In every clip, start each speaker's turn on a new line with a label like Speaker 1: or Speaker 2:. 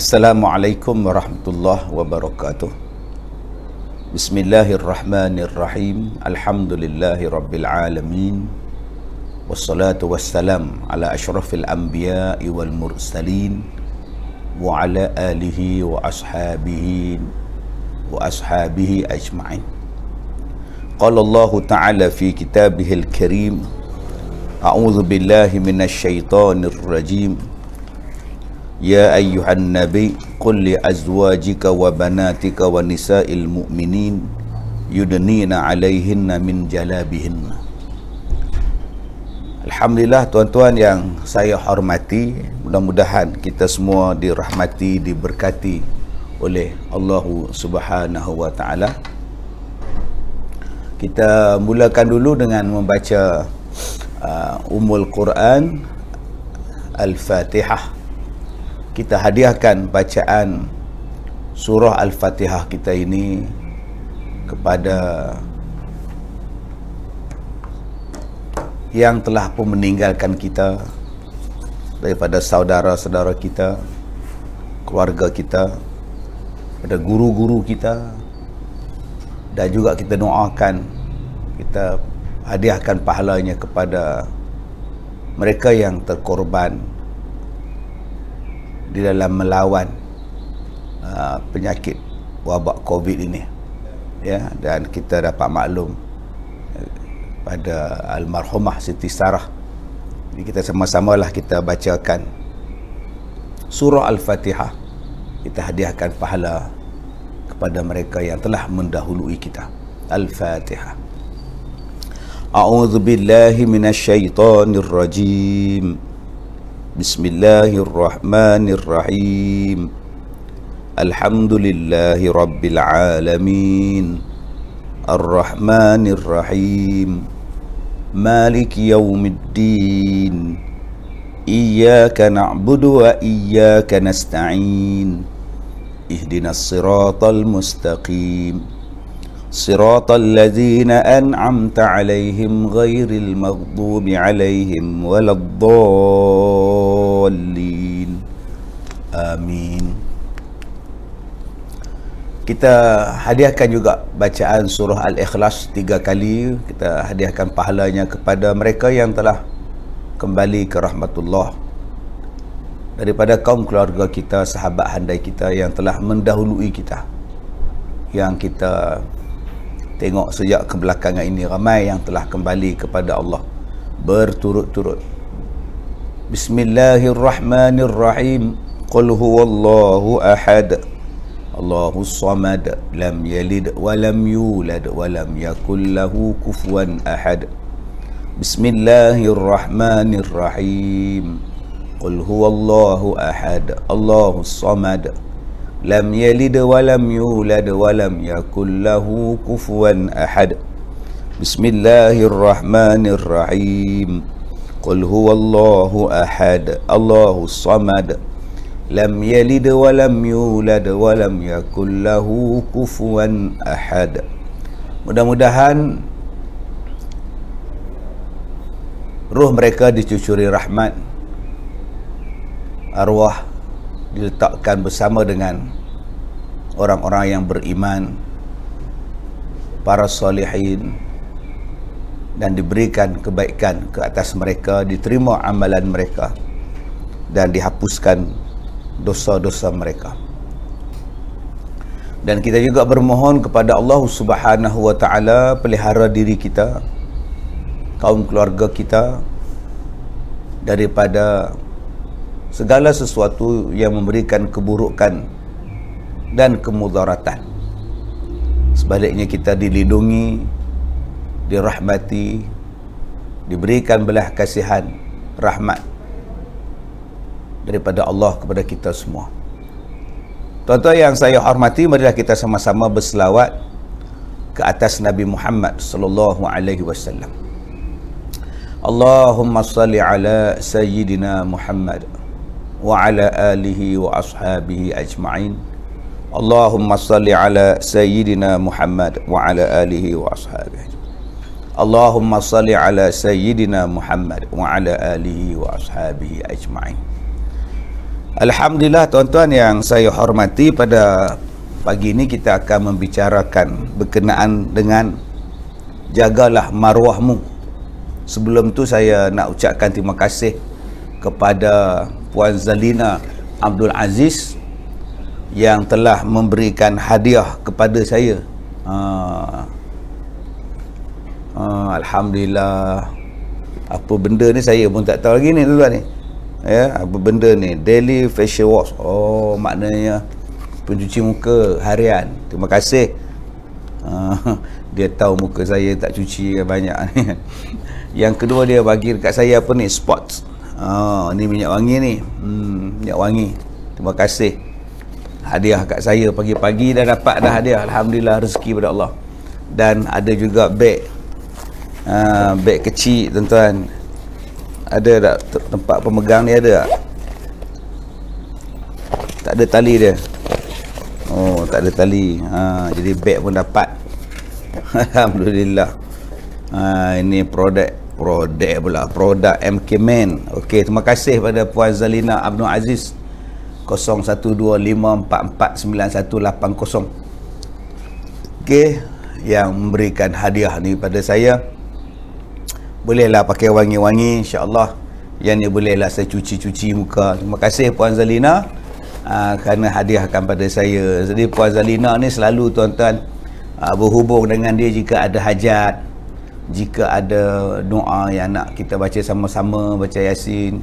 Speaker 1: Assalamualaikum warahmatullahi wabarakatuh. Bismillahirrahmanirrahim. Alhamdulillahi rabbil alamin. Wassalatu wassalam ala ashrafil anbiya'i wal mursalin wa ala alihi wa ashabihi ajma'in. Qala Allah Ta'ala fi kitabihil karim, a'udzu billahi minasy syaithanir rajim. Ya ayyuhan nabi qul li azwajika wa banatika wa nisa'il mu'minin yudnina 'alaihinna min jalabihinna. Alhamdulillah, tuan-tuan yang saya hormati, mudah-mudahan kita semua dirahmati, diberkati oleh Allah Subhanahu wa taala. Kita mulakan dulu dengan membaca Ummul Quran Al-Fatihah. Kita hadiahkan bacaan surah Al-Fatihah kita ini kepada yang telah pun meninggalkan kita, daripada saudara-saudara kita, keluarga kita, pada guru-guru kita, dan juga kita doakan, kita hadiahkan pahalanya kepada mereka yang terkorban di dalam melawan penyakit wabak COVID ini, ya. Dan kita dapat maklum pada almarhumah Siti Sarah. Jadi kita sama-samalah kita bacakan surah Al-Fatihah, kita hadiahkan pahala kepada mereka yang telah mendahului kita. Al-Fatihah. A'udzu billahi minasy syaithanir rajim. Bismillahirrahmanirrahim. Alhamdulillahi rabbil alamin. Ar-Rahmanir-Rahim. Maliki yaumiddin. Iyyaka na'budu wa iyyaka nasta'in. Ihdinas siratal mustaqim. Siratal ladzina an'amta 'alaihim ghairil maghdubi 'alaihim waladdallin. Amin. Kita hadiahkan juga bacaan surah Al-Ikhlas 3 kali. Kita hadiahkan pahalanya kepada mereka yang telah kembali ke rahmatullah daripada kaum keluarga kita, sahabat handai kita yang telah mendahului kita, yang kita tengok sejak kebelakangan ini ramai yang telah kembali kepada Allah berturut-turut. Bismillahirrahmanirrahim. Qul huwallahu ahad, Allahus samad, lam yalid wa lam yulad wa lam yakul lahu kufuwan ahad. Bismillahirrahmanirrahim. Qul huwallahu ahad, Allahus samad, lam yalid wa lam yulad wa lam yakul lahu kufuwan ahad. Bismillahirrahmanirrahim. Qul huwallahu ahad, Allahus samad, lam yalid wa lam yulad wa lam yakul lahu kufuwan ahad. Mudah-mudahan ruh mereka dicucuri rahmat, arwah diletakkan bersama dengan orang-orang yang beriman, para salihin, dan diberikan kebaikan ke atas mereka, diterima amalan mereka, dan dihapuskan dosa-dosa mereka. Dan kita juga bermohon kepada Allah Subhanahu wa taala pelihara diri kita, kaum keluarga kita, daripada segala sesuatu yang memberikan keburukan dan kemudaratan. Sebaliknya kita dilindungi, dirahmati, diberikan belah kasihan, rahmat daripada Allah kepada kita semua. Tuan-tuan yang saya hormati, marilah kita sama-sama berselawat ke atas Nabi Muhammad sallallahu alaihi wasallam. Allahumma salli ala sayyidina Muhammad wa ala alihi wa ashabihi ajma'in. Allahumma salli ala sayyidina Muhammad wa ala alihi wa ashabihi. Allahumma salli ala sayyidina Muhammad wa ala alihi wa ashabihi ajma'in. Alhamdulillah tuan-tuan yang saya hormati, pada pagi ini kita akan membicarakan berkenaan dengan jagalah maruahmu. Sebelum tu saya nak ucapkan terima kasih kepada Puan Zalina Abdul Aziz yang telah memberikan hadiah kepada saya. Alhamdulillah. Apa benda ni saya pun tak tahu lagi ni tuan-tuan ni. Ya, apa benda ni? Daily facial wash. Oh, maknanya pencuci muka harian. Terima kasih. Dia tahu muka saya tak cuci banyak ni. Yang kedua, dia bagi dekat saya apa ni? Spots. Ni minyak wangi ni. Minyak wangi. Terima kasih. Hadiah kat saya pagi-pagi dah dapat dah hadiah. Alhamdulillah, rezeki pada Allah. Dan ada juga beg. Beg kecil tuan-tuan. Ada tak tempat pemegang ni, ada tak? Tak ada tali dia. Oh, tak ada tali. Jadi beg pun dapat. Alhamdulillah. Ini produk MK Man. Okey, terima kasih pada Puan Zalina Abdul Aziz. 0125449180. Okey, yang memberikan hadiah ni pada saya. Bolehlah pakai wangi-wangi, insya-Allah. Yang ni bolehlah saya cuci-cuci muka. Terima kasih Puan Zalina kerana hadiahkan pada saya. Jadi Puan Zalina ni selalu tuan-tuan berhubung dengan dia jika ada hajat, jika ada doa yang nak kita baca sama-sama, baca Yasin.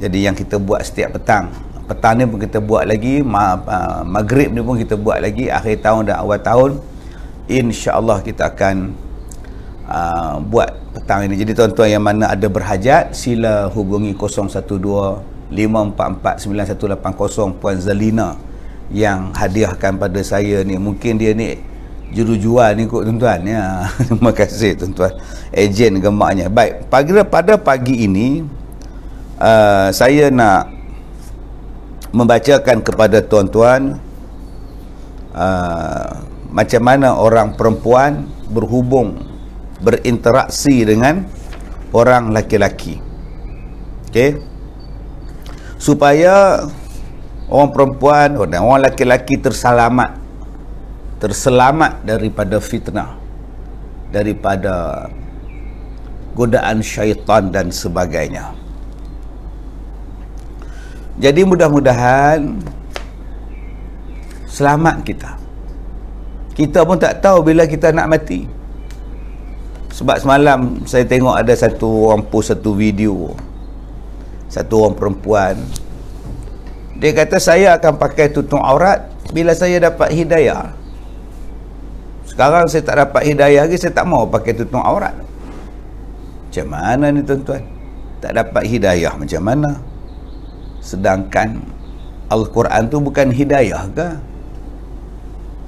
Speaker 1: Jadi yang kita buat setiap petang. Petang ni pun kita buat lagi, maghrib ni pun kita buat lagi, akhir tahun dan awal tahun insya-Allah kita akan buat petang ini. Jadi tuan-tuan yang mana ada berhajat, sila hubungi 0125449180 Puan Zalina yang hadiahkan pada saya ni. Mungkin dia ni jurujual ni kot tuan-tuan ya. Terima kasih tuan-tuan, ejen gemaknya. Baik, pada pagi ini saya nak membacakan kepada tuan-tuan macam mana orang perempuan berinteraksi dengan orang laki-laki. Okey, supaya orang perempuan dan orang laki-laki terselamat daripada fitnah, daripada godaan syaitan dan sebagainya. Jadi mudah-mudahan selamat kita. Kita pun tak tahu bila kita nak mati. Sebab semalam saya tengok ada satu orang post satu video, satu orang perempuan, dia kata saya akan pakai tutup aurat bila saya dapat hidayah. Sekarang saya tak dapat hidayah lagi, saya tak mau pakai tutup aurat. Macam mana ni tuan-tuan? Tak dapat hidayah macam mana? Sedangkan Al-Quran tu bukan hidayah ke?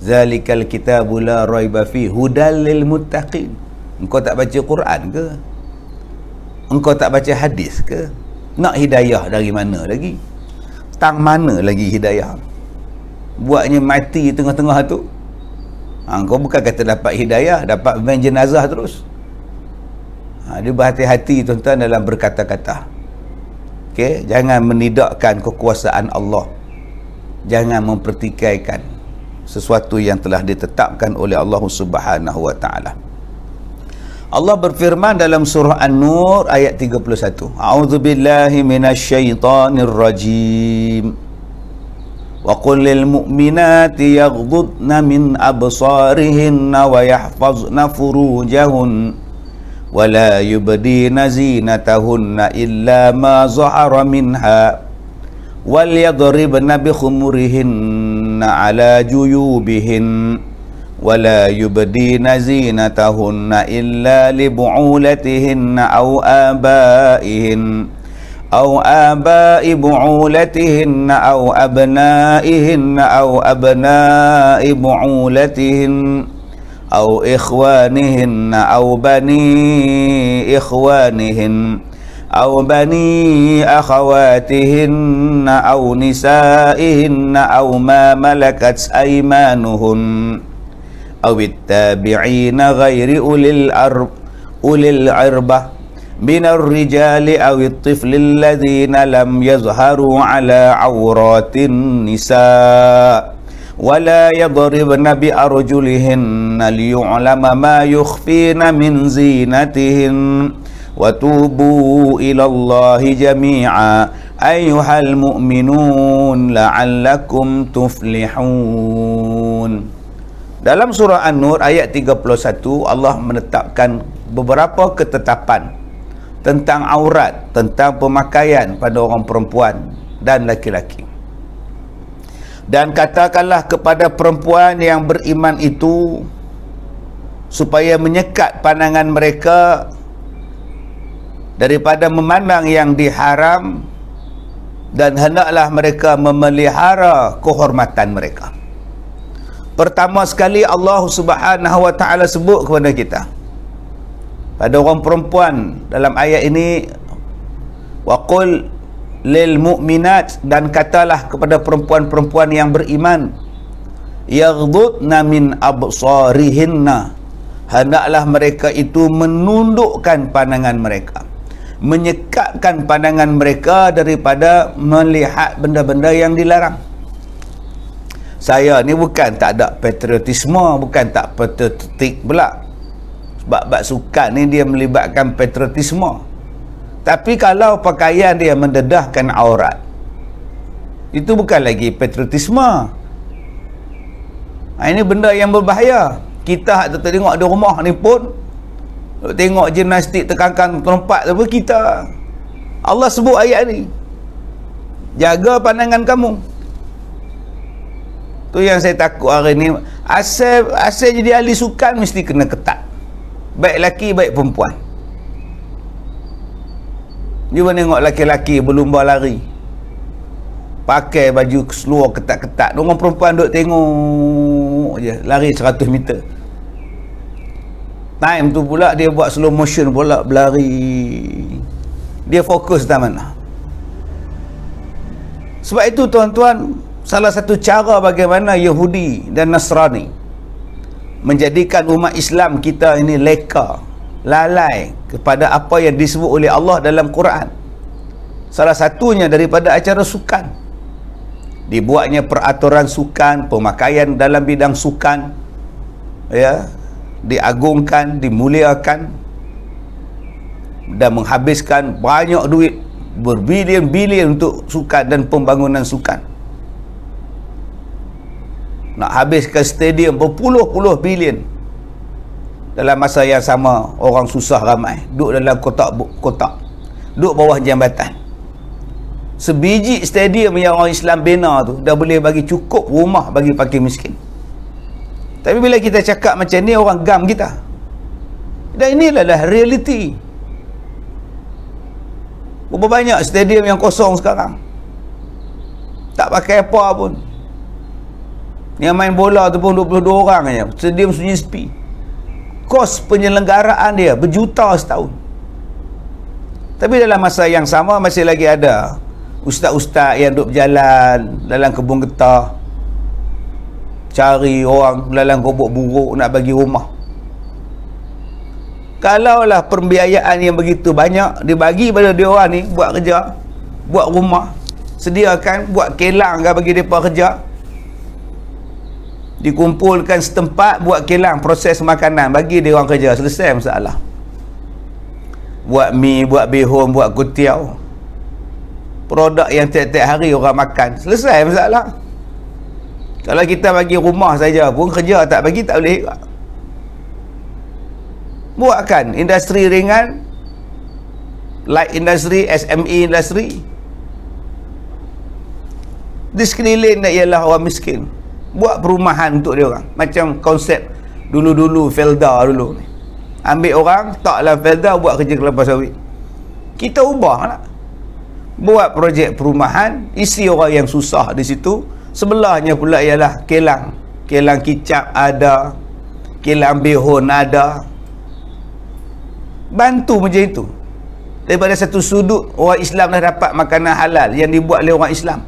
Speaker 1: Zalikal kitabu la raiba fi hudal lil muttaqin. Engkau tak baca Quran ke? Engkau tak baca hadis ke? Nak hidayah dari mana lagi? Tang mana lagi hidayah? Buatnya mati tengah-tengah tu. Engkau bukan kata dapat hidayah, dapat van jenazah terus. Dia berhati-hati tuan-tuan dalam berkata-kata. Okey, jangan menidakkan kekuasaan Allah. Jangan mempertikaikan sesuatu yang telah ditetapkan oleh Allah Subhanahu wa taala. Allah berfirman dalam surah An-Nur ayat 31. A'udzubillahi minasyaitonir rajim. Wa qul lil mu'minati yaghdudna min absarihinna wa yahfazna furujahun wa la yubdina zinatahunna illa ma zahara minha wal yadribna bi khumurihinna ala juyubihin ولا يبدين زينتهن إلا لبعولتهن أو آباء بعولتهن أو أبنائهن أو أبناء بعولتهن أو إخوانهن أو بني إخوانهن أو بني أخواتهن أو نسائهن أو ما ملكت أيمانهن أو التابعين غير أولي العربة minar rijali awit tiflil ladzina lam yazharu ala awratin nisa wala yadribna bi arjulihinna liyu'lama ma yukhfina min zinatihin wa tubu ilallahi jami'a ayyuhal mu'minun la'allakum tuflihun. Dalam surah An-Nur ayat 31 Allah menetapkan beberapa ketetapan tentang aurat, tentang pemakaian pada orang perempuan dan laki-laki. Dan katakanlah kepada perempuan yang beriman itu supaya menyekat pandangan mereka daripada memandang yang diharam, dan hendaklah mereka memelihara kehormatan mereka. Pertama sekali Allah Subhanahu wa taala sebut kepada kita pada orang perempuan dalam ayat ini, waqul lil mu'minat, dan katalah kepada perempuan-perempuan yang beriman, yaghdudna min absarihinna, hendaklah mereka itu menundukkan pandangan mereka, menyekatkan pandangan mereka daripada melihat benda-benda yang dilarang. Saya ni bukan tak ada patriotisme, bukan tak patriotik pula. Sebab bab sukan ni dia melibatkan patriotisme. Tapi kalau pakaian dia mendedahkan aurat, itu bukan lagi patriotisme. Ini benda yang berbahaya. Kita tengok di rumah ni pun, tengok gimnastik tekankan tempat tu, kita, Allah sebut ayat ni, jaga pandangan kamu. Tu yang saya takut hari ni. Asal jadi ahli sukan mesti kena ketat, baik laki baik perempuan. Cuba tengok laki-laki berlumba lari, pakai baju seluar ketat-ketat, orang perempuan duk tengok je, lari 100 meter. Time tu pula dia buat slow motion pula, berlari. Dia fokus dah mana. Sebab itu tuan-tuan, salah satu cara bagaimana Yahudi dan Nasrani menjadikan umat Islam kita ini leka, lalai kepada apa yang disebut oleh Allah dalam Quran, salah satunya daripada acara sukan. Dibuatnya peraturan sukan, pemakaian dalam bidang sukan, ya, diagungkan, dimuliakan, dan menghabiskan banyak duit, berbilion-bilion untuk sukan dan pembangunan sukan. Nak habiskan stadium berpuluh-puluh bilion. Dalam masa yang sama, orang susah ramai, duduk dalam kotak, duduk bawah jambatan. Sebiji stadium yang orang Islam bina tu dah boleh bagi cukup rumah bagi fakir miskin. Tapi bila kita cakap macam ni, orang gam kita. Dan inilah realiti. Berapa banyak stadium yang kosong sekarang, tak pakai apa pun. Yang main bola tu pun 22 orang aja. Stadium sunyi sepi. Kos penyelenggaraan dia berjuta setahun. Tapi dalam masa yang sama masih lagi ada ustaz-ustaz yang duduk berjalan dalam kebun getah, cari orang dalam gobok buruk nak bagi rumah. Kalaulah pembiayaan yang begitu banyak dibagi pada dia orang ni buat kerja, buat rumah, sediakan buat kelang ke bagi mereka kerja, dikumpulkan setempat buat kilang proses makanan bagi dia orang kerja, selesai masalah. Buat mi, buat bihun, buat kutiau, produk yang tiap-tiap hari orang makan, selesai masalah. Kalau kita bagi rumah saja pun, kerja tak bagi, tak boleh. Buatkan industri ringan, light industry, SME industry. Di sekeliling ialah orang miskin. Buat perumahan untuk dia orang, macam konsep dulu-dulu Felda dulu ni. Ambil orang taklah Felda buat kerja kelapa sawit. Kita ubahlah, buat projek perumahan, isi orang yang susah di situ. Sebelahnya pula ialah kilang kicap ada, kilang bihun ada. Bantu macam itu. Daripada satu sudut orang Islam dah dapat makanan halal yang dibuat oleh orang Islam,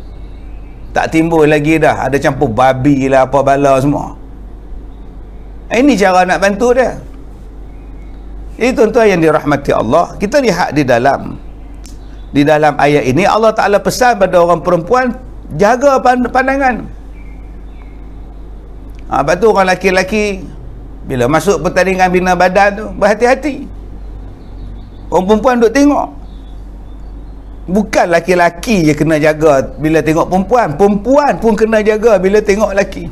Speaker 1: tak timbul lagi dah ada campur babi lah apa bala semua. Ini cara nak bantu dia. Ini tuan-tuan yang dirahmati Allah, kita lihat di dalam ayat ini Allah Ta'ala pesan pada orang perempuan, jaga pandangan. Lepas tu orang laki-laki bila masuk pertandingan bina badan tu, berhati-hati. Orang perempuan duk tengok. Bukan laki-laki je kena jaga bila tengok perempuan, perempuan pun kena jaga bila tengok laki.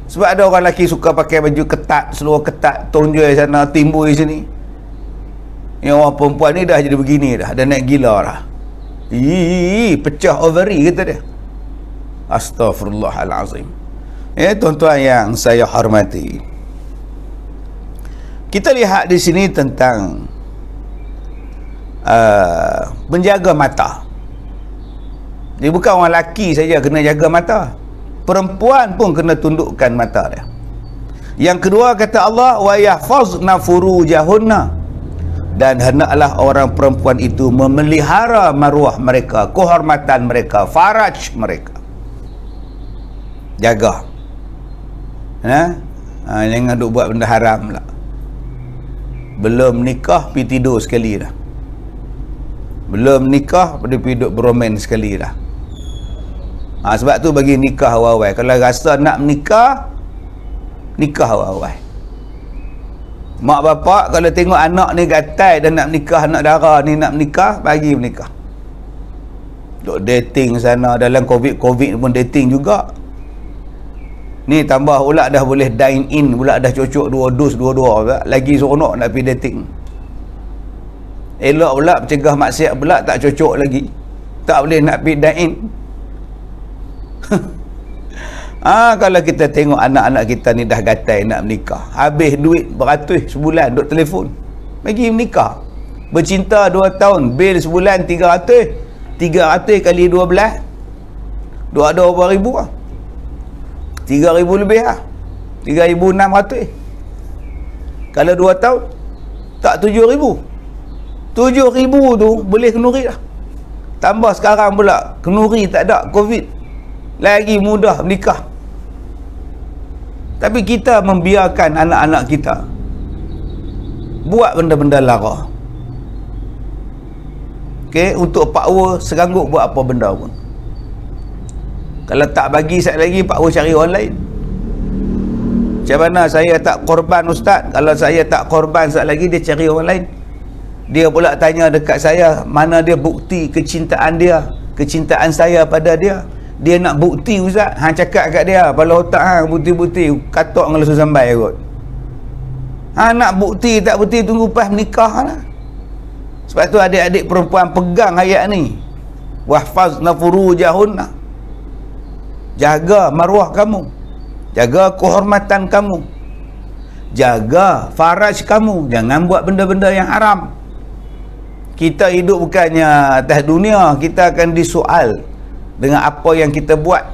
Speaker 1: Sebab ada orang lelaki suka pakai baju ketat, seluar ketat, tonjol sana, timbul sini. Yang orang perempuan ni dah jadi begini dah naik gila dah. Pecah ovary kata dia. Astaghfirullahalazim. Tuan-tuan yang saya hormati, kita lihat di sini tentang menjaga mata. Jadi bukan orang lelaki saja kena jaga mata, perempuan pun kena tundukkan mata dia. Yang kedua kata Allah, wa yahfazna furujahunna, dan hendaklah orang perempuan itu memelihara maruah mereka, kehormatan mereka, faraj mereka. Jaga. Jangan duk buat benda haram lah. Belum nikah pergi tidur sekali dah. Belum nikah pergi duduk beromen sekali dah. Sebab tu bagi nikah awal-awal. Kalau rasa nak menikah, nikah awal-awal. Mak bapak kalau tengok anak ni gatai dan nak menikah, anak dara ni nak menikah, bagi menikah. Duk dating sana, dalam covid pun dating juga. Ni tambah pula dah boleh dine in pula, dah cocok 2 dos 2 pula. Lagi seronok nak pergi dating. Elok pula mencegah maksiat pula, tak cocok lagi. Tak boleh nak pergi dine in. Kalau kita tengok anak-anak kita ni dah gatai nak menikah, habis duit beratus sebulan duk telefon, bagi menikah. Bercinta 2 tahun, bil sebulan 300 kali 12, duk ada berapa ribu lah, 3,000 lebih lah, 3,600. Kalau 2 tahun tak 7,000. 7,000 tu boleh kenuri lah. Tambah sekarang pula kenuri tak ada, covid, lagi mudah menikah. Tapi kita membiarkan anak-anak kita buat benda-benda lara. Untuk power seranggut buat apa benda pun. Kalau tak bagi sekali lagi, power cari orang lain. Macam mana saya tak korban ustaz? Kalau saya tak korban sekali lagi, dia cari orang lain. Dia pula tanya dekat saya, mana dia bukti kecintaan dia, kecintaan saya pada dia. Dia nak bukti ustaz. Hang cakap kat dia, kepala otak hang bukti-bukti, katok dengan lesu sambai kot. Nak bukti tak bukti, tunggu pas menikah lah. Sebab tu adik-adik perempuan pegang ayat ni. Wahfazna furujahunna. Jaga maruah kamu, jaga kehormatan kamu, jaga faraj kamu. Jangan buat benda-benda yang haram. Kita hidup bukannya atas dunia, kita akan disoal dengan apa yang kita buat.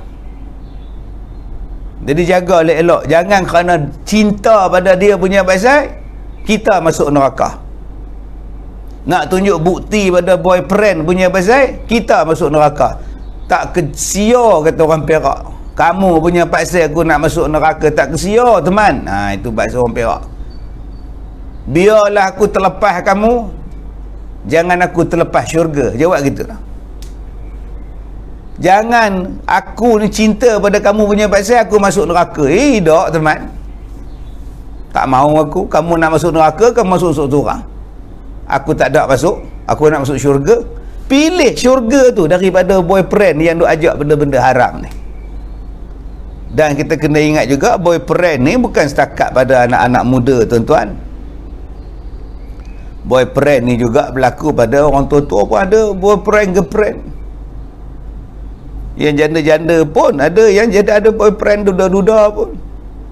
Speaker 1: Jadi jaga elok-elok. Jangan kerana cinta pada dia punya pasal kita masuk neraka. Nak tunjuk bukti pada boyfriend punya pasal kita masuk neraka. Tak kesia kata orang Perak. Kamu punya pasal aku nak masuk neraka, tak kesia teman. Itu bahasa orang Perak. Biarlah aku terlepas kamu, jangan aku terlepas syurga. Jawab gitu lah. Jangan aku ni cinta pada kamu punya pasal aku masuk neraka. Tak teman. Tak mahu aku. Kamu nak masuk neraka, kamu masuk seorang. Aku tak ada masuk. Aku nak masuk syurga. Pilih syurga tu daripada boyfriend yang duk ajak benda-benda haram ni. Dan kita kena ingat juga, boyfriend ni bukan setakat pada anak-anak muda tuan-tuan. Boyfriend ni juga berlaku pada orang tua-tua pun ada boyfriend, girlfriend. Yang janda-janda pun ada, yang ada boyfriend duda-duda pun.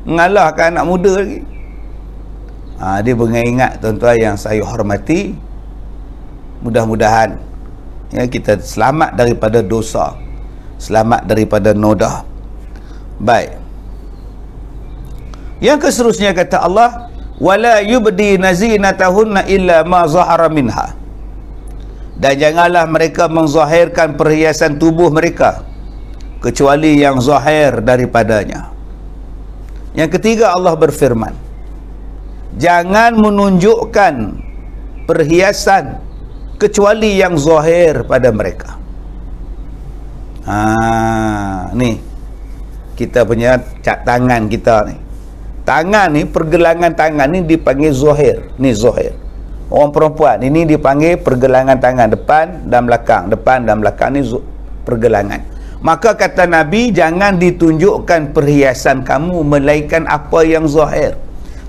Speaker 1: Mengalahkan anak muda lagi. Dia mengingat tuan-tuan yang saya hormati. Mudah-mudahan kita selamat daripada dosa, selamat daripada noda. Baik. Yang keseterusnya kata Allah, wala yubdi nazinatahunna illa ma zahara minha. Dan janganlah mereka menzahirkan perhiasan tubuh mereka kecuali yang zahir daripadanya. Yang ketiga Allah berfirman, jangan menunjukkan perhiasan kecuali yang zahir pada mereka. Ni kita punya tangan kita ni. Tangan ni, pergelangan tangan ni dipanggil zahir. Ni zahir. Orang perempuan ini dipanggil pergelangan tangan, depan dan belakang. Depan dan belakang ni pergelangan. Maka kata Nabi, jangan ditunjukkan perhiasan kamu melainkan apa yang zahir.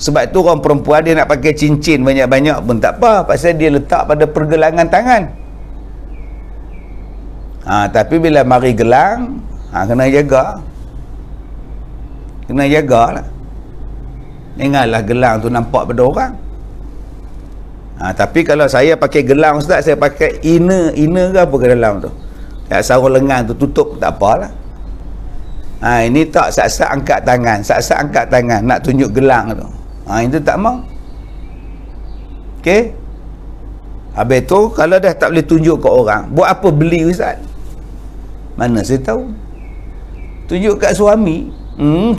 Speaker 1: Sebab tu orang perempuan dia nak pakai cincin banyak-banyak pun tak apa, pasal dia letak pada pergelangan tangan. Tapi bila mari gelang, kena jaga. Kena jagalah. Ingatlah gelang tu nampak pada orang. Tapi kalau saya pakai gelang Ustaz, saya pakai inner ke apa ke dalam tu, sarung lengan tu tutup, tak apalah. Ini tak sat-sat angkat tangan, nak tunjuk gelang tu. Itu tak mau. Okey. Habis tu kalau dah tak boleh tunjuk ke orang, buat apa beli Ustaz? Mana saya tahu. Tunjuk kat suami,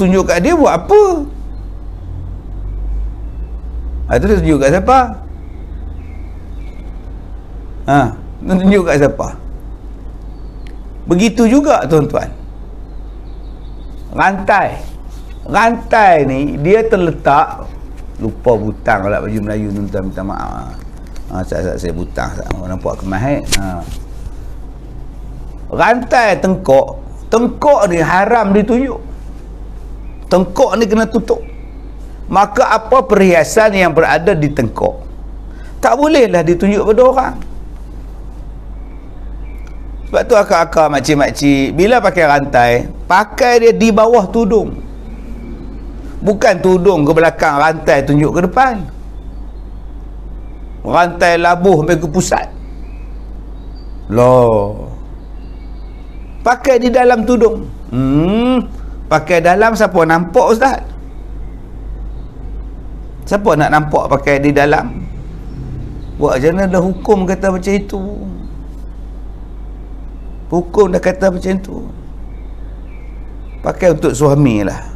Speaker 1: tunjuk kat dia buat apa? Itu dia tunjuk kat siapa? Tunjuk kat siapa? Begitu juga tuan-tuan. Rantai ni dia terletak, lupa butang lah baju Melayu tuan-tuan, minta maaf. Saya butang, nampak kemas. Rantai tengkok ni haram ditunjuk. Tengkok ni kena tutup. Maka apa perhiasan yang berada di tengkok tak bolehlah ditunjuk pada orang. Sebab tu akak-akak, makcik-makcik, bila pakai rantai, pakai dia di bawah tudung. Bukan tudung ke belakang, rantai tunjuk ke depan. Rantai labuh sampai ke pusat. Loh. Pakai di dalam tudung. Pakai dalam, siapa nampak Ustaz? Siapa nak nampak pakai di dalam? Buat macam mana dah hukum kata macam itu? Hukum dah kata macam itu. Pakai untuk suami lah.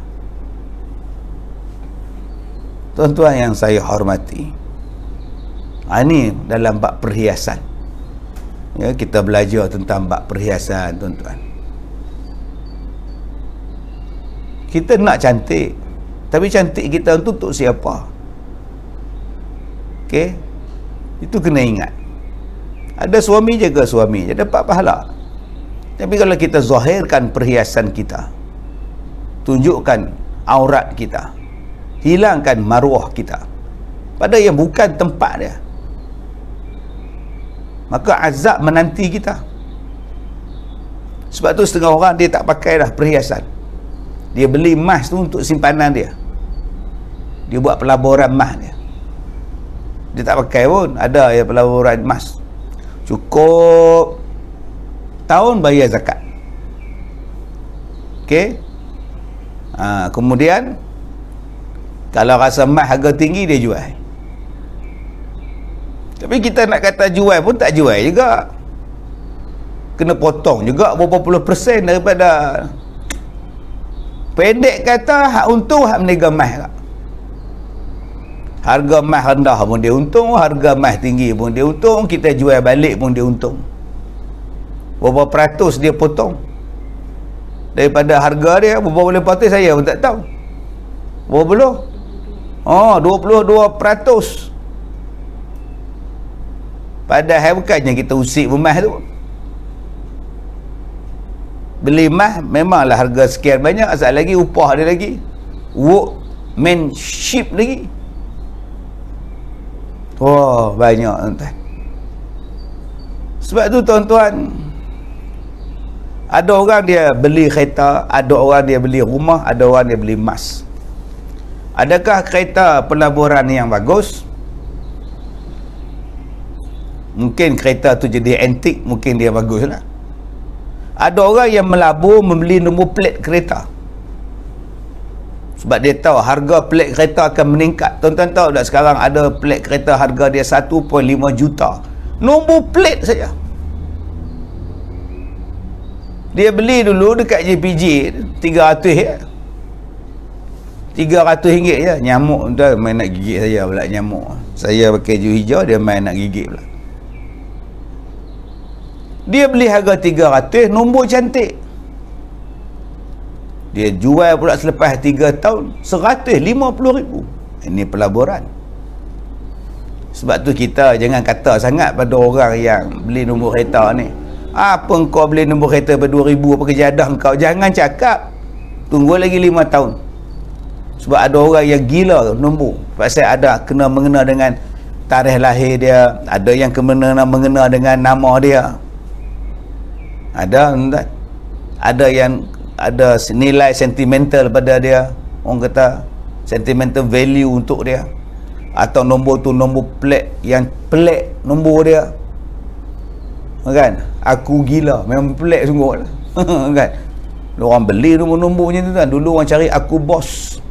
Speaker 1: Tuan-tuan yang saya hormati, ini dalam bab perhiasan. Ya, kita belajar tentang bab perhiasan, tuan-tuan. Kita nak cantik, tapi cantik kita untuk siapa? Okey, itu kena ingat. Ada suami, jaga suami, dia dapat pahala. Tapi kalau kita zahirkan perhiasan kita, tunjukkan aurat kita, hilangkan maruah kita pada yang bukan tempat dia, maka azab menanti kita. Sebab tu setengah orang dia tak pakai dah perhiasan. Dia beli emas tu untuk simpanan dia. Dia buat pelaburan emas dia. Dia tak pakai pun. Ada yang pelaburan emas, cukup tahun bayar zakat. Okey. Kemudian kalau rasa emas harga tinggi, dia jual. Tapi kita nak kata jual pun tak jual juga. Kena potong juga berapa puluh persen daripada. Pendek kata, hak untung hak meniaga emas tak? Harga emas rendah pun dia untung, harga emas tinggi pun dia untung, kita jual balik pun dia untung. Berapa peratus dia potong daripada harga dia? Berapa boleh potong saya pun tak tahu. Berapa puluh? 22%. Padahal bukannya kita usik emas tu. Beli emas memanglah harga sekian banyak, asal lagi upah dia lagi, workmanship lagi. Banyak tuan-tuan. Sebab tu tuan-tuan, ada orang dia beli kereta, ada orang dia beli rumah, ada orang dia beli emas. Adakah kereta pelaburan yang bagus? Mungkin kereta tu jadi antik, mungkin dia bagus lah. Ada orang yang melabur membeli nombor plate kereta, sebab dia tahu harga plate kereta akan meningkat. Tuan-tuan tahu tak sekarang ada plate kereta harga dia 1.5 juta. Nombor plate saja. Dia beli dulu dekat JPJ 300 ya. RM300 je. Nyamuk tu main nak gigit saya pula nyamuk. Saya pakai baju hijau, dia main nak gigit pula. Dia beli harga 300, nombor cantik. Dia jual pula selepas 3 tahun RM150,000. Ini pelaburan. Sebab tu kita jangan kata sangat pada orang yang beli nombor kereta ni. Apa kau beli nombor kereta ber-2,000, apa kejadah kau? Jangan cakap. Tunggu lagi 5 tahun. Sebab ada orang yang gila nombor. Pasal ada kena mengena dengan tarikh lahir dia, ada yang mengena dengan nama dia. Ada yang ada nilai sentimental pada dia. Orang kata sentimental value untuk dia. Atau nombor tu nombor pelik yang pelik nombor dia. Kan? Aku gila, memang pelik sungguh. Kan? Orang beli nombor-nombor macam tu kan. Dulu orang cari aku bos.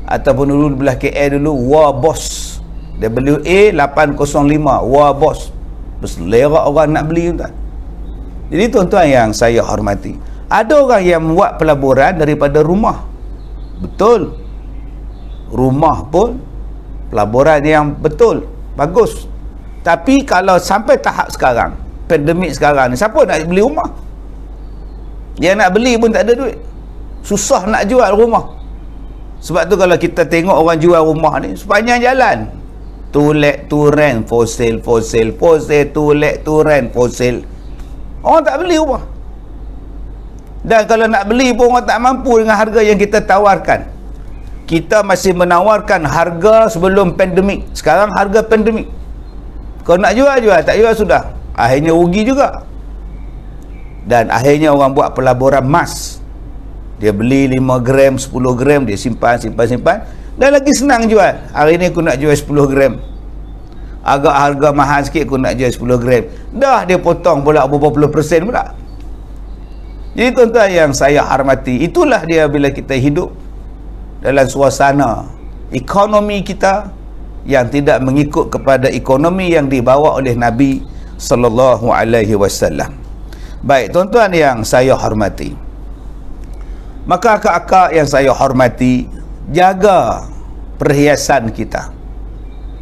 Speaker 1: Ataupun dulu belah KL dulu Wah Bos, WA805 Wah Bos. Berselerak orang nak beli tuan. Jadi tuan-tuan yang saya hormati, ada orang yang buat pelaburan daripada rumah. Betul, rumah pun pelaburan yang betul, bagus. Tapi kalau sampai tahap sekarang, pandemik sekarang ni, siapa nak beli rumah? Yang nak beli pun tak ada duit, susah nak jual rumah. Sebab tu kalau kita tengok orang jual rumah ni sepanjang jalan, to let to rent, for sale, for sale, for sale, to let to rent, for sale. Orang tak beli rumah. Dan kalau nak beli pun orang tak mampu dengan harga yang kita tawarkan. Kita masih menawarkan harga sebelum pandemik. Sekarang harga pandemik. Kalau nak jual, jual. Tak jual sudah. Akhirnya rugi juga. Dan akhirnya orang buat pelaburan emas. Dia beli 5 gram, 10 gram, dia simpan. Dan lagi senang jual. Hari ni aku nak jual 10 gram. Agak harga mahal sikit aku nak jual 10 gram. Dah dia potong pula berapa puluh persen pula. Jadi tuan-tuan yang saya hormati, itulah dia bila kita hidup dalam suasana ekonomi kita yang tidak mengikut kepada ekonomi yang dibawa oleh Nabi sallallahu alaihi wasallam. Baik tuan-tuan yang saya hormati, maka akak-akak yang saya hormati, jaga perhiasan kita,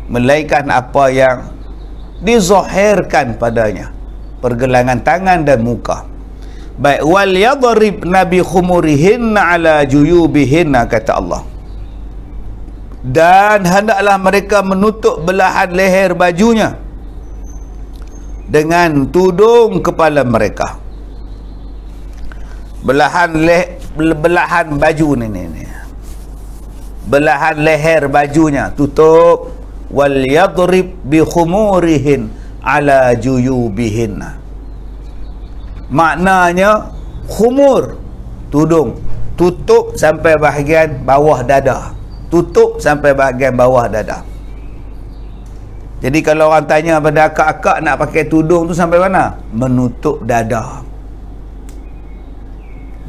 Speaker 1: melainkan apa yang dizahirkan padanya, pergelangan tangan dan muka. Baik, wal yadribna bi khumurihinna ala juyubihinna, kata Allah. Dan hendaklah mereka menutup belahan leher bajunya dengan tudung kepala mereka. Belahan baju ni. Belahan leher bajunya tutup. Wal yadrib bi khumurihin ala juyubihinna. Maknanya khumur, tudung, tutup sampai bahagian bawah dada. Tutup sampai bahagian bawah dada. Jadi kalau orang tanya pada akak-akak nak pakai tudung tu sampai mana? Menutup dada.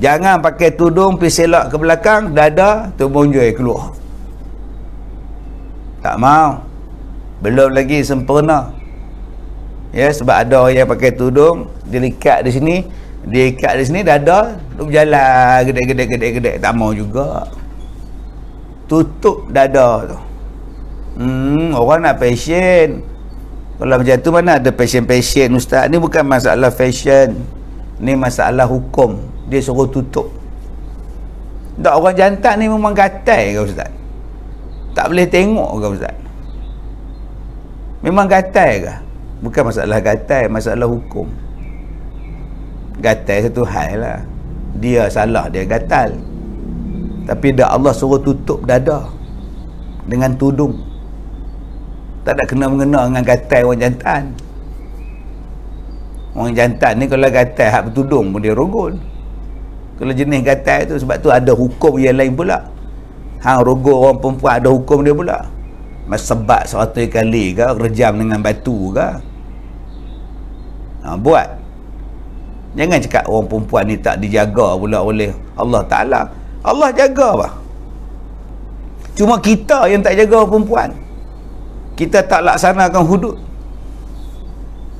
Speaker 1: Jangan pakai tudung pergi selak ke belakang, dada tu bonjol keluar. Tak mau. Belum lagi sempurna. Ya, sebab ada orang yang pakai tudung, dia ikat di sini, dada tu berjalan gede. Tak mau juga. Tutup dada tu. Orang nak fashion. Kalau macam tu mana ada fashion ustaz? Ni bukan masalah fashion. Ni masalah hukum. Dia suruh tutup. Tak, orang jantan ni memang gatal ke ustaz? Tak boleh tengok ke ustaz? Memang gatal ke? Bukan masalah gatal, masalah hukum. Gatal satu hal lah. Dia salah, dia gatal. Tapi dah Allah suruh tutup dada dengan tudung. Tak ada kena-mengena dengan gatal orang jantan. Orang jantan ni kalau gatal hak bertudung pun dia rogol. Kalau jenis gatal tu, sebab tu ada hukum yang lain pula. Hang rogol orang perempuan ada hukum dia pula. Sebat 100 kali ke, rejam dengan batu ke. Buat. Jangan cakap orang perempuan ni tak dijaga pula oleh Allah Ta'ala. Allah jaga apa? Cuma kita yang tak jaga perempuan. Kita tak laksanakan hudud.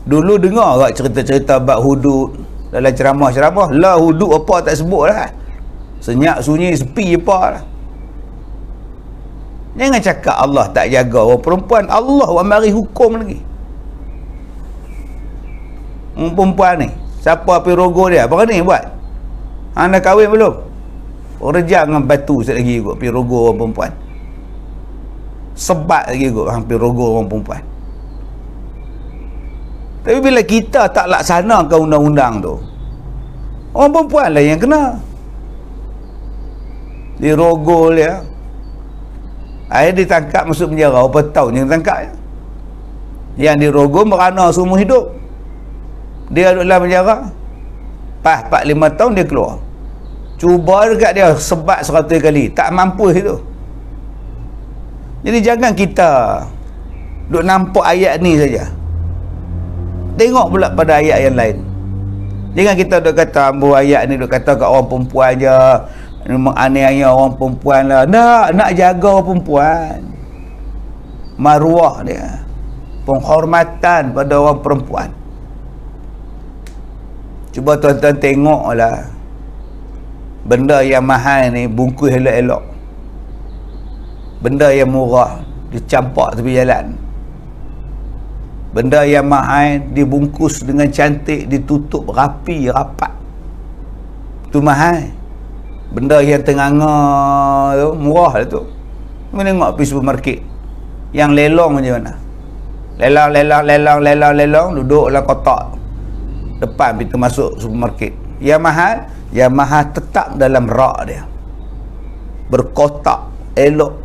Speaker 1: Dulu dengar tak cerita-cerita bab hudud dalam ceramah-ceramah? Lah hudud apa tak sebut lah. Senyap sunyi sepi apa lah. Jangan cakap Allah tak jaga orang perempuan. Allah wa mari hukum lagi. Perempuan ni, siapa pergi rogo dia? Apa ni buat? Anda kahwin belum? Rejang dengan batu sekali lagi kot pergi rogo orang perempuan. Sebat lagi kot hampir rogo orang perempuan. Tapi bila kita tak laksanakan undang-undang tu, orang perempuan lah yang kena. Dirogol dia. Akhirnya ditangkap masuk penjara. Berapa tahun yang ditangkap ya? Yang dirogol merana seumur hidup. Dia duduk dalam penjara 4-5 tahun dia keluar. Cuba dekat dia sebat 100 kali, tak mampu itu. Jadi jangan kita duk nampak ayat ni saja. Tengok pula pada ayat yang lain. Jangan kita duk kata ambil ayat ni duk kata kat orang perempuan je, menganiaya orang perempuan lah. Nak jaga orang perempuan. Maruah dia, penghormatan pada orang perempuan. Cuba tuan-tuan tengoklah. Benda yang mahal ni bungkus elok-elok. Benda yang murah dicampak tepi jalan. Benda yang mahal dibungkus dengan cantik, ditutup rapi, rapat. Itu mahal. Benda yang tenganga tu murah lah tu. Menengok pergi supermarket yang lelong macam mana? Lelang, duduk dalam kotak depan pintu masuk supermarket. Yang mahal tetap dalam rak dia, berkotak, elok.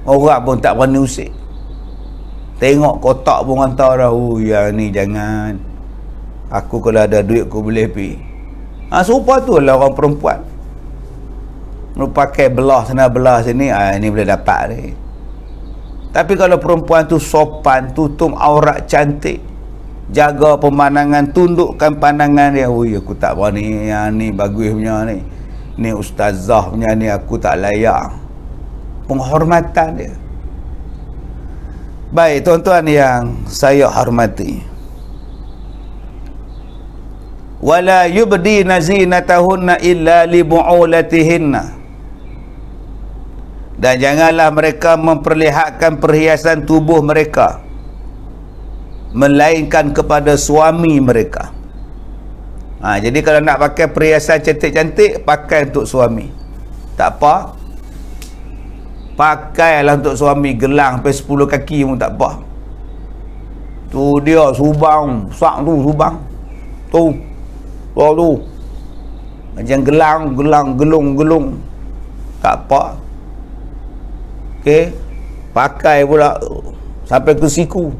Speaker 1: Orang pun tak berani usik. Tengok kotak pun hantar dah. Yang ni jangan. Aku kalau ada duit aku boleh pergi. Serupa tu lah orang perempuan. Pakai belah sana belah sini, ini boleh dapat ni. Tapi kalau perempuan tu sopan, tutup aurat cantik, jaga pemandangan, tundukkan pandangan dia. Aku tak berani, yang ni bagus punya ni. Ni ustazah punya ni aku tak layak. Penghormatan dia. Baik tuan-tuan yang saya hormati. Wala yubdina zinatahunna illa li bu'ulatihinna. Dan janganlah mereka memperlihatkan perhiasan tubuh mereka melainkan kepada suami mereka. Jadi kalau nak pakai perhiasan cantik-cantik, pakai untuk suami. Tak apa. Pakailah untuk suami, gelang sampai 10 kaki pun tak apa. Tu dia subang, sak tu subang. Tu. Macam gelung. Tak apa. Okey. Pakai pula sampai ke siku.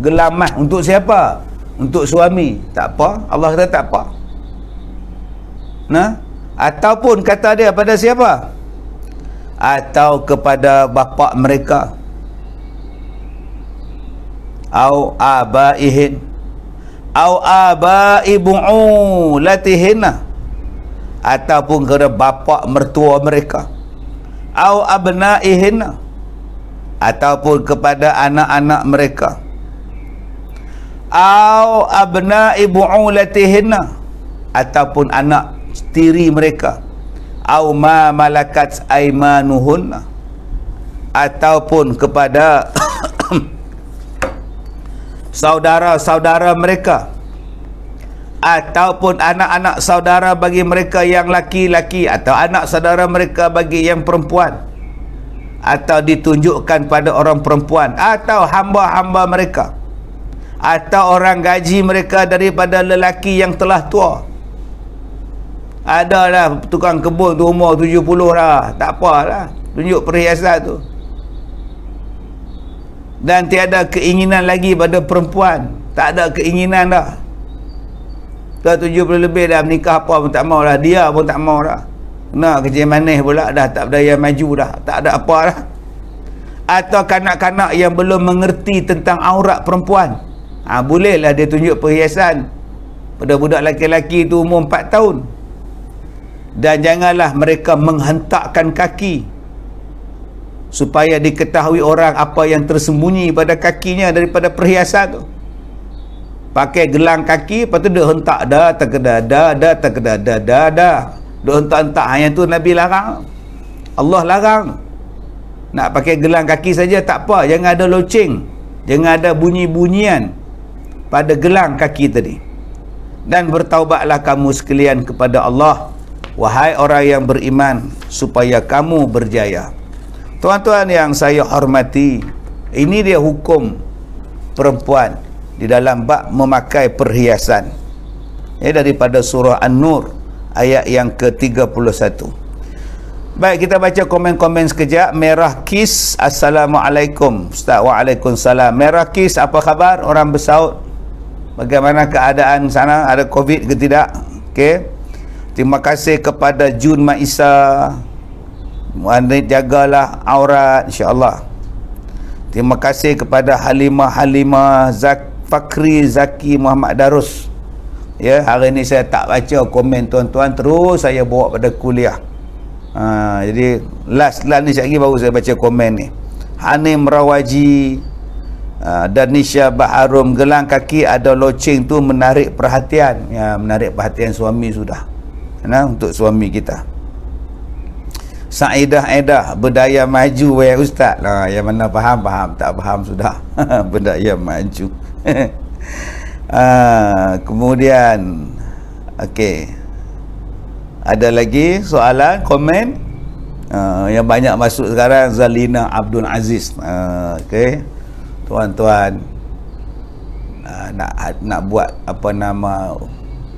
Speaker 1: Gelang mah untuk siapa? Untuk suami. Tak apa. Allah kata tak apa. Ataupun kata dia pada siapa? Atau kepada bapa mereka, au abaihin, au abai bu'ulatihinna, ataupun kepada bapa mertua mereka, au abnaihinna, ataupun kepada anak-anak mereka, au abnai bu'ulatihinna, ataupun anak tiri mereka, au ma malakat aimanuhunna, ataupun kepada saudara-saudara mereka, ataupun anak-anak saudara bagi mereka yang laki-laki, atau anak saudara mereka bagi yang perempuan, atau ditunjukkan pada orang perempuan, atau hamba-hamba mereka, atau orang gaji mereka daripada lelaki yang telah tua. Ada lah tukang kebun tu umur 70 dah, tak apalah, tunjuk perhiasan tu. Dan tiada keinginan lagi pada perempuan, tak ada keinginan dah. Dah 70 lebih dah, menikah apa pun tak mau dah, dia pun tak mau dah. Nak kerja manis pula dah, tak berdaya maju dah, tak ada apa dah. Atau kanak-kanak yang belum mengerti tentang aurat perempuan, bolehlah dia tunjuk perhiasan pada budak lelaki-lelaki tu umur 4 tahun. Dan janganlah mereka menghentakkan kaki supaya diketahui orang apa yang tersembunyi pada kakinya daripada perhiasan tu. Pakai gelang kaki, lepas tu dia hentak dah, terkedah dah. Dia hentak-hentak. Yang tu Nabi larang, Allah larang. Nak pakai gelang kaki saja tak apa, jangan ada loceng, jangan ada bunyi-bunyian pada gelang kaki tadi. Dan bertaubatlah kamu sekalian kepada Allah, wahai orang yang beriman, supaya kamu berjaya. Tuan-tuan yang saya hormati, ini dia hukum perempuan di dalam bab memakai perhiasan. Daripada surah An-Nur ayat yang ke-31. Baik, kita baca komen-komen sekejap. Merah Kis, Assalamualaikum Ustaz. Waalaikumsalam. Merah Kis, apa khabar? Orang bersaut, bagaimana keadaan sana? Ada COVID ke tidak? Okey. Terima kasih kepada Jun Maisa, anda jagalah aurat insya-Allah. Terima kasih kepada Halimah Fakri Zaki Muhammad Darus. Ya, hari ni saya tak baca komen tuan-tuan, terus saya bawa pada kuliah. Jadi last ni sekejap lagi baru saya baca komen ni. Hanim Rawaji, Danisha Baharum, gelang kaki ada loceng tu menarik perhatian. Ya, menarik perhatian suami sudah. Untuk suami kita. Saidah Edah, berdaya maju weh ustaz. Yang mana faham, tak faham sudah. Berdaya maju. Kemudian okey. Ada lagi soalan, komen? Yang banyak masuk sekarang Zalina Abdul Aziz. Okey. Tuan-tuan nak buat apa nama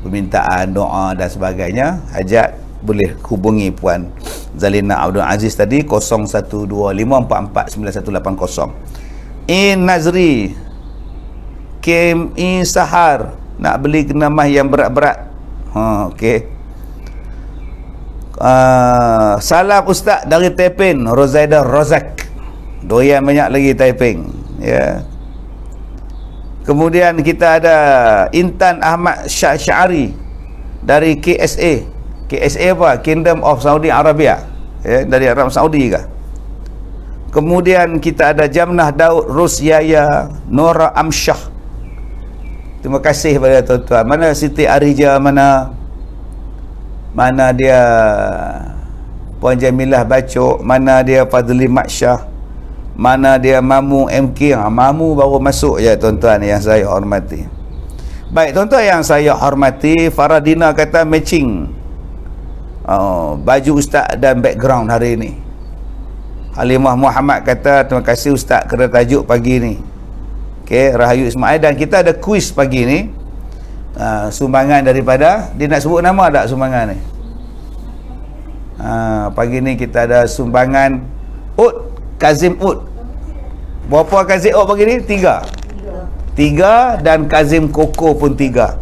Speaker 1: permintaan doa dan sebagainya, hajat, boleh hubungi Puan Zalina Abdul Aziz tadi 0125449180. Nazri KMI Sahar nak beli kenamah yang berat-berat. Okey. Salam Ustaz dari Taiping, Rozaida Rozak. Doyan banyak lagi Taiping. Ya. Kemudian kita ada Intan Ahmad Syari dari KSA. KSA apa? Kingdom of Saudi Arabia. Ya, dari Arab Saudi ke? Kemudian kita ada Jamnah Daud Rusyaya Nora Amsyah. Terima kasih kepada tuan-tuan. Mana Siti Arija, mana dia Puan Jamilah Bacok, mana dia Fadli Maksyah, mana dia Mamu MK. Mamu baru masuk ya tuan-tuan yang saya hormati. Baik tuan-tuan yang saya hormati, Faradina kata matching baju ustaz dan background hari ini. Halimah Muhammad kata terima kasih ustaz kerana tajuk pagi ni. Okey, Rahayu Ismail. Dan kita ada kuis pagi ni. Sumbangan daripada, dia nak sebut nama tak sumbangan ni? Pagi ni kita ada sumbangan Kazim Ud. Berapa Kazim Ud pagi ni? 3 dan Kazim Koko pun 3.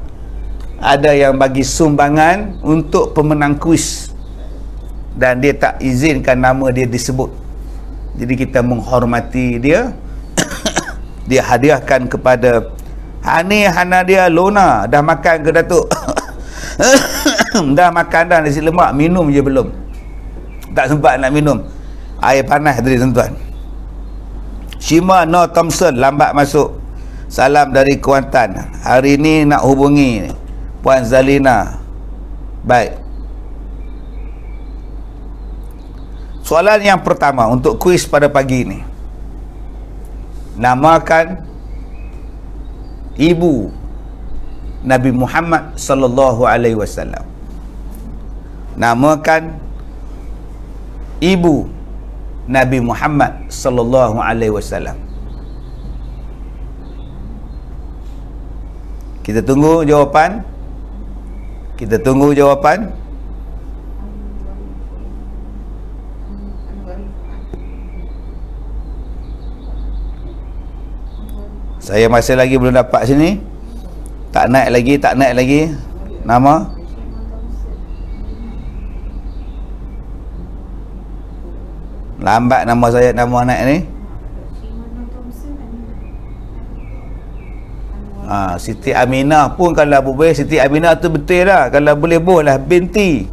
Speaker 1: Ada yang bagi sumbangan untuk pemenang kuis dan dia tak izinkan nama dia disebut. Jadi kita menghormati dia. Dia hadiahkan kepada Hani Hanadia Lona. Dah makan ke Datuk? Dah makan dah nasi lemak, minum je belum. Tak sempat nak minum. Air panas tadi tuan-tuan. Shima No Thompson lambat masuk. Salam dari Kuantan. Hari ni nak hubungi Puan Zalina. Baik. Soalan yang pertama untuk kuis pada pagi ini. Namakan ibu Nabi Muhammad sallallahu alaihi wasallam. Namakan ibu Nabi Muhammad sallallahu alaihi wasallam. Kita tunggu jawapan. Kita tunggu jawapan. Saya masih lagi belum dapat sini. Tak naik lagi nama. Lambat nama saya, nama anak ni. Siti Aminah pun kalau boleh, Siti Aminah tu betul lah. Kalau boleh lah binti.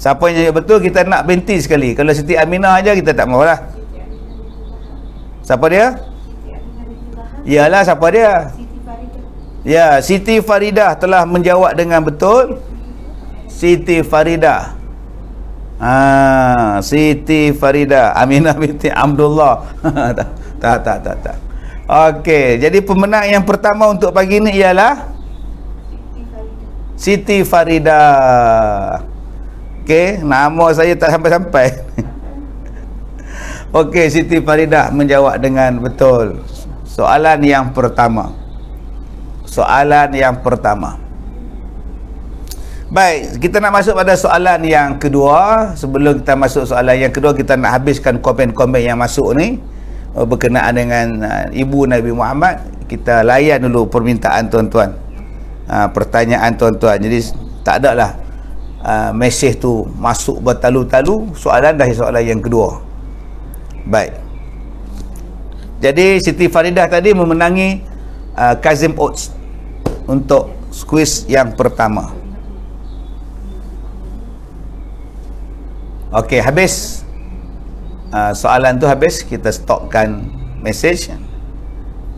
Speaker 1: Siapa yang jadi betul, kita nak binti sekali. Kalau Siti Aminah aja kita tak mahu lah. Siapa dia? Iyalah, siapa dia? Ya, Siti Faridah telah menjawab dengan betul. Siti Farida. Siti Farida. Aminah binti Abdullah. Tak. Okey, jadi pemenang yang pertama untuk pagi ini ialah Siti Farida. Okey, nama saya tak sampai-sampai. Okey, Siti Farida menjawab dengan betul soalan yang pertama. Baik, kita nak masuk pada soalan yang kedua. Sebelum kita masuk soalan yang kedua, kita nak habiskan komen-komen yang masuk ni berkenaan dengan ibu Nabi Muhammad. Kita layan dulu permintaan tuan-tuan, pertanyaan tuan-tuan. Jadi tak ada lah mesej tu masuk bertalu-talu. Soalan dah soalan yang kedua. Baik, jadi Siti Faridah tadi memenangi Kazim Oats untuk kuis yang pertama. Okey, habis soalan tu habis, kita stopkan mesej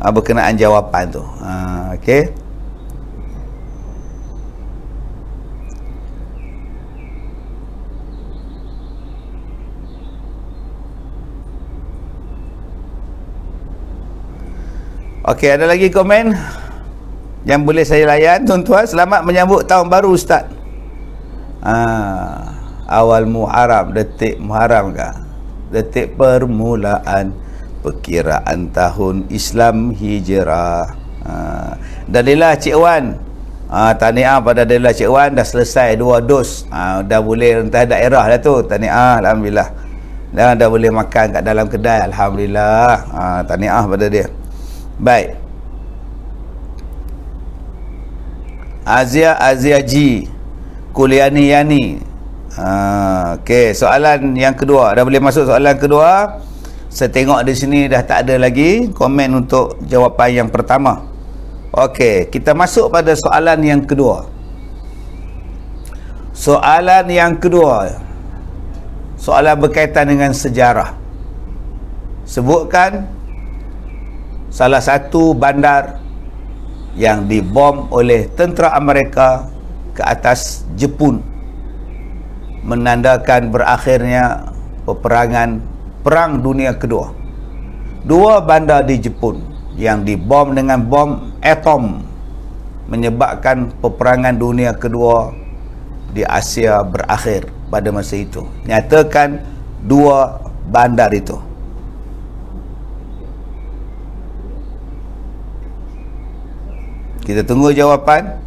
Speaker 1: berkenaan jawapan tu. Okey. Okey, ada lagi komen yang boleh saya layan tuan-tuan? Selamat menyambut tahun baru Ustaz. Awal Muharram, detik Muharram kah? Detik permulaan perkiraan tahun Islam Hijrah. Dalilah Cik Wan. Tahniah pada Dalilah Cik Wan, dah selesai 2 dos. Dah boleh rentah daerah dah tu. Tahniah, alhamdulillah. Dah boleh makan kat dalam kedai, alhamdulillah. Tahniah pada dia. Baik. Azia Ji Kuliani Yani. Okey, soalan yang kedua. Dah boleh masuk soalan kedua. Saya tengok di sini dah tak ada lagi komen untuk jawapan yang pertama. Okey, kita masuk pada soalan yang kedua. Soalan yang kedua, soalan berkaitan dengan sejarah. Sebutkan salah satu bandar yang dibom oleh tentera Amerika ke atas Jepun, menandakan berakhirnya Perang Dunia Kedua. 2 bandar di Jepun yang dibom dengan bom atom menyebabkan peperangan Dunia Kedua di Asia berakhir pada masa itu. Nyatakan 2 bandar itu. Kita tunggu jawapan.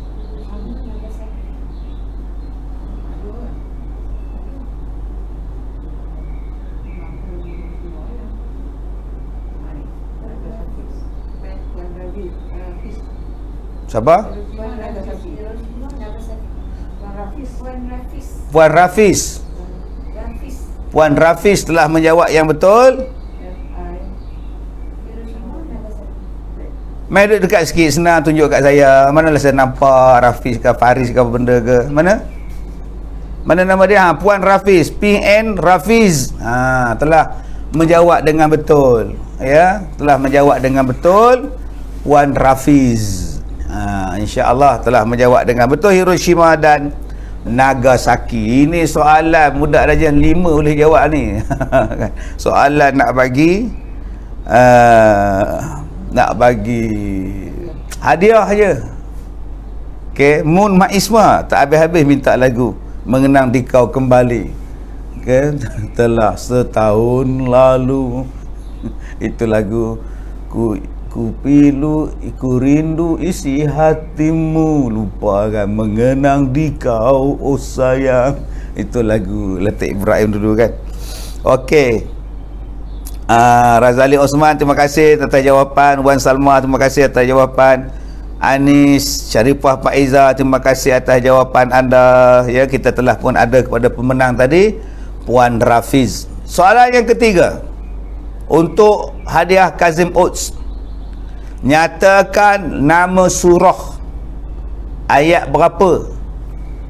Speaker 1: Siapa? Puan Rafiz. Puan Rafiz telah menjawab yang betul. Mai duduk dekat sikit, senang tunjuk kat saya. Manalah saya nampak Rafiz ke Faris ke apa benda ke. Mana nama dia? Puan Rafiz, PN Rafiz. Telah menjawab dengan betul. Ya, telah menjawab dengan betul. Puan Rafiz. InsyaAllah telah menjawab dengan betul. Hiroshima dan Nagasaki. Ini soalan budak darjah 5 boleh jawab ni. Soalan nak bagi hadiah je. Okey, Mun Maisma tak habis-habis minta lagu Mengenang Dikau Kembali. Okey, telah setahun lalu. Itu lagu ku pilu, ku rindu isi hatimu, lupa kan mengenang dikau, oh sayang. Itu lagu Latif Ibrahim dulu kan. Okey. Razali Osman, terima kasih atas jawapan. Wan Salma, terima kasih atas jawapan. Anis Syarifah Faiza, terima kasih atas jawapan anda. Ya, kita telah pun ada kepada pemenang tadi, Puan Rafiz. Soalan yang ketiga untuk hadiah Kazim Oats. Nyatakan nama surah ayat berapa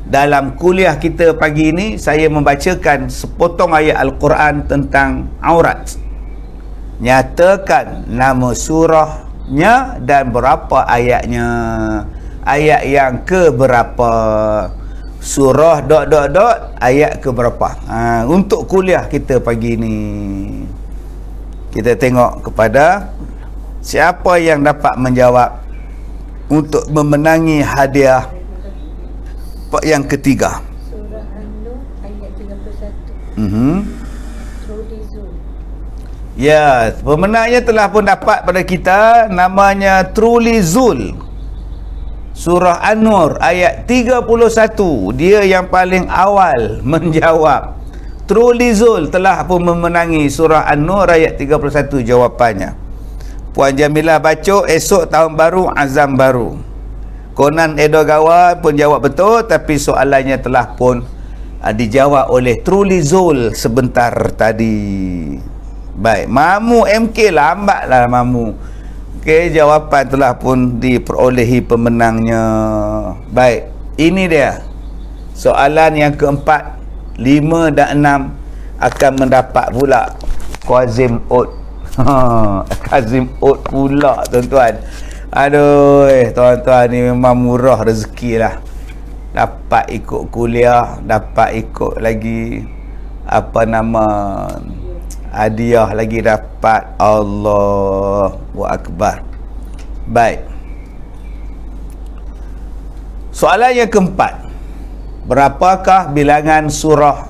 Speaker 1: dalam kuliah kita pagi ini. Saya membacakan sepotong ayat Al-Quran tentang aurat. Nyatakan nama surahnya dan berapa ayatnya. Ayat yang ke berapa. surah ... ayat ke berapa. Untuk kuliah kita pagi ni, kita tengok kepada siapa yang dapat menjawab untuk memenangi hadiah yang ketiga.
Speaker 2: Surah An-Nur ayat 31.
Speaker 1: Ya, pemenangnya telah pun dapat pada kita, namanya Truly Zul. Surah An-Nur ayat 31. Dia yang paling awal menjawab. Truly Zul telah pun memenangi surah An-Nur ayat 31 jawapannya. Puan Jamilah baca esok tahun baru azam baru. Konan Edogawa pun jawab betul, tapi soalannya telah pun dijawab oleh Truly Zul sebentar tadi. Baik, Mamu MK lambatlah Mamu. Okey, jawapan telah pun diperolehi pemenangnya. Baik, ini dia. Soalan yang keempat, 5 dan 6 akan mendapat pula Kazim Ud. Kazim Ud pula tuan-tuan. Aduh, tuan-tuan ni memang murah rezeki lah. Dapat ikut kuliah, dapat ikut lagi apa nama, hadiah lagi dapat. Allahu Akbar. Baik, soalan yang keempat, berapakah bilangan surah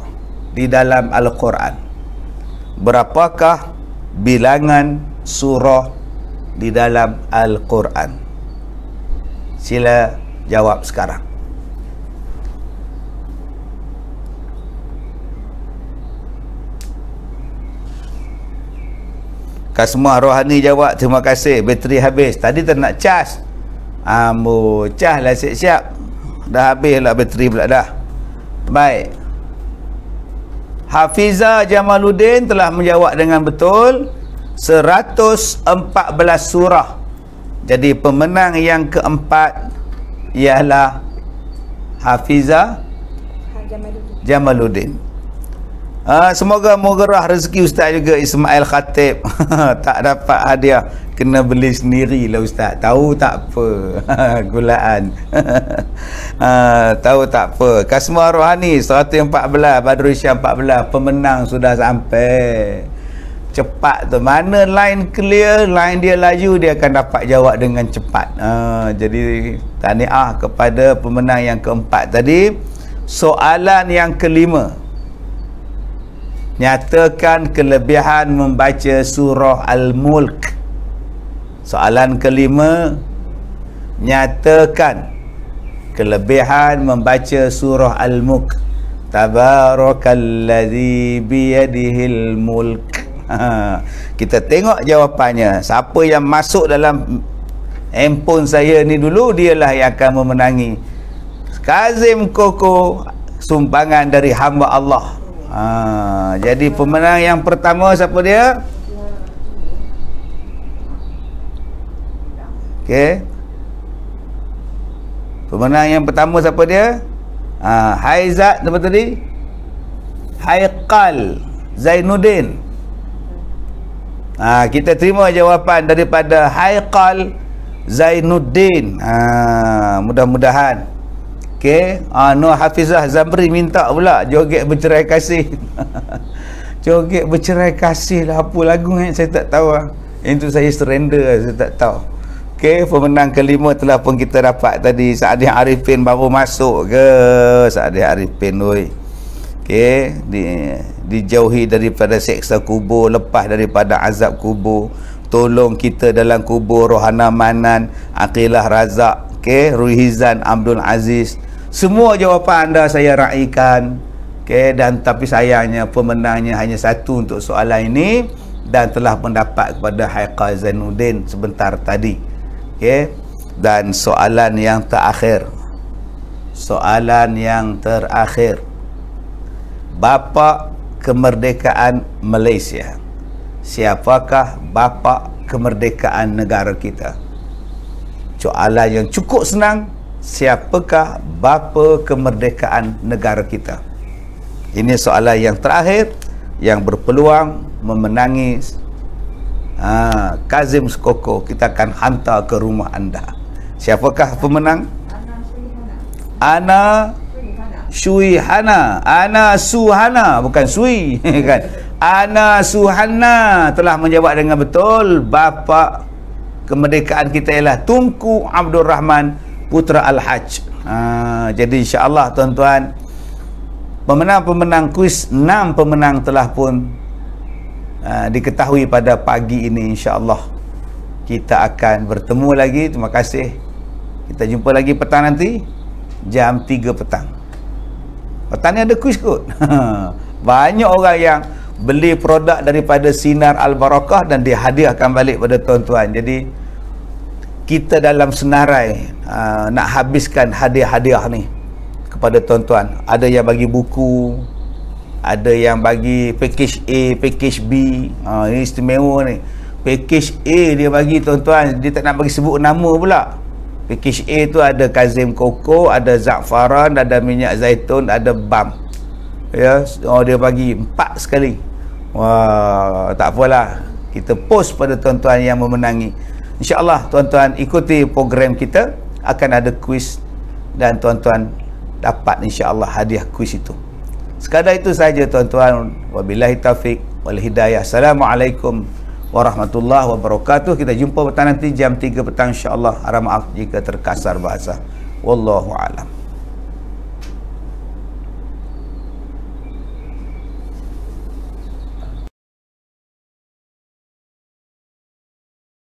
Speaker 1: di dalam Al-Quran? Berapakah bilangan surah di dalam Al-Quran? Sila jawab sekarang. Kasmah Rohani jawab, terima kasih, bateri habis. Tadi tak nak cas. Cas lah, siap-siap. Dah habis lah bateri pula dah. Baik, Hafizah Jamaluddin telah menjawab dengan betul 114 surah. Jadi pemenang yang keempat ialah Hafizah Jamaluddin. Semoga mengerah rezeki Ustaz juga Ismail Khatib. Tak dapat hadiah, kena beli sendiri lah Ustaz. Tahu tak apa. Gulaan. Tahu tak apa. Kasmah Rohani 114, Badrul Syam 14, pemenang sudah sampai. Cepat tu. Mana line clear, line dia laju, dia akan dapat jawab dengan cepat. Jadi tahniah kepada pemenang yang keempat tadi. Soalan yang kelima, nyatakan kelebihan membaca surah Al-Mulk. Soalan kelima, nyatakan kelebihan membaca surah Al-Mulk. Tabarakalladzi biyadihil mulk. Kita tengok jawapannya. Siapa yang masuk dalam handphone saya ni dulu, dialah yang akan memenangi Kazim Koko, sumbangan dari hamba Allah. Jadi pemenang yang pertama siapa dia? Okey. Pemenang yang pertama siapa dia? Haizat apa tadi? Haikal Zainuddin. Kita terima jawapan daripada Haikal Zainuddin. Mudah-mudahan. Okey, Nur Hafizah Zamri minta pula joget bercerai kasih. Joget bercerai kasih lah, apa lagu yang saya tak tahu. Itu saya surrender, saya tak tahu. Okey, pemenang kelima telah pun kita dapat tadi. Saadiah Arifin baru masuk ke? Saadiah Arifin, oi. Okey, dijauhi daripada seksa kubur, lepas daripada azab kubur. Tolong kita dalam kubur, Rohana Manan, Aqilah Razak, okey, Ruhizan Abdul Aziz. Semua jawapan anda saya raikan. Okey, dan tapi sayangnya pemenangnya hanya satu untuk soalan ini, dan telah mendapat kepada Haikal Zainuddin sebentar tadi. Okey, dan soalan yang terakhir. Soalan yang terakhir. Bapa kemerdekaan Malaysia. Siapakah bapa kemerdekaan negara kita? Soalan yang cukup senang. Siapakah bapa kemerdekaan negara kita? Ini soalan yang terakhir yang berpeluang memenangi Kazim Skoko. Kita akan hantar ke rumah anda. Siapakah pemenang? Ana Syuihana, ana suhana, bukan sui kan. Ana suhana telah menjawab dengan betul. Bapa kemerdekaan kita ialah Tunku Abdul Rahman Putra Al-Haj. Jadi insya-Allah tuan-tuan, pemenang-pemenang kuis, 6 pemenang telah pun diketahui pada pagi ini. Insya-Allah kita akan bertemu lagi. Terima kasih. Kita jumpa lagi petang nanti jam 3 petang. Petang ni ada kuis kot. Banyak orang yang beli produk daripada Sinar Al-Barakah dan dihadiahkan balik pada tuan-tuan. Jadi kita dalam senarai nak habiskan hadiah-hadiah ni kepada tuan-tuan. Ada yang bagi buku, ada yang bagi package A, package B. Ini istimewa ni. Package A dia bagi tuan-tuan, dia tak nak bagi sebut nama pula. Package A tu ada kazim koko, ada za'faran, ada minyak zaitun, ada bam. Ya, dia bagi 4 sekali. Wah, tak apalah. Kita post pada tuan-tuan yang memenangi. InsyaAllah tuan-tuan ikuti program kita, akan ada kuis dan tuan-tuan dapat insyaAllah hadiah kuis itu. Sekadar itu saja tuan-tuan. Wabillahi taufiq wal hidayah. Assalamualaikum warahmatullahi wabarakatuh. Kita jumpa petang nanti jam 3 petang insyaAllah. Harap maaf jika terkasar bahasa. Wallahu a'lam.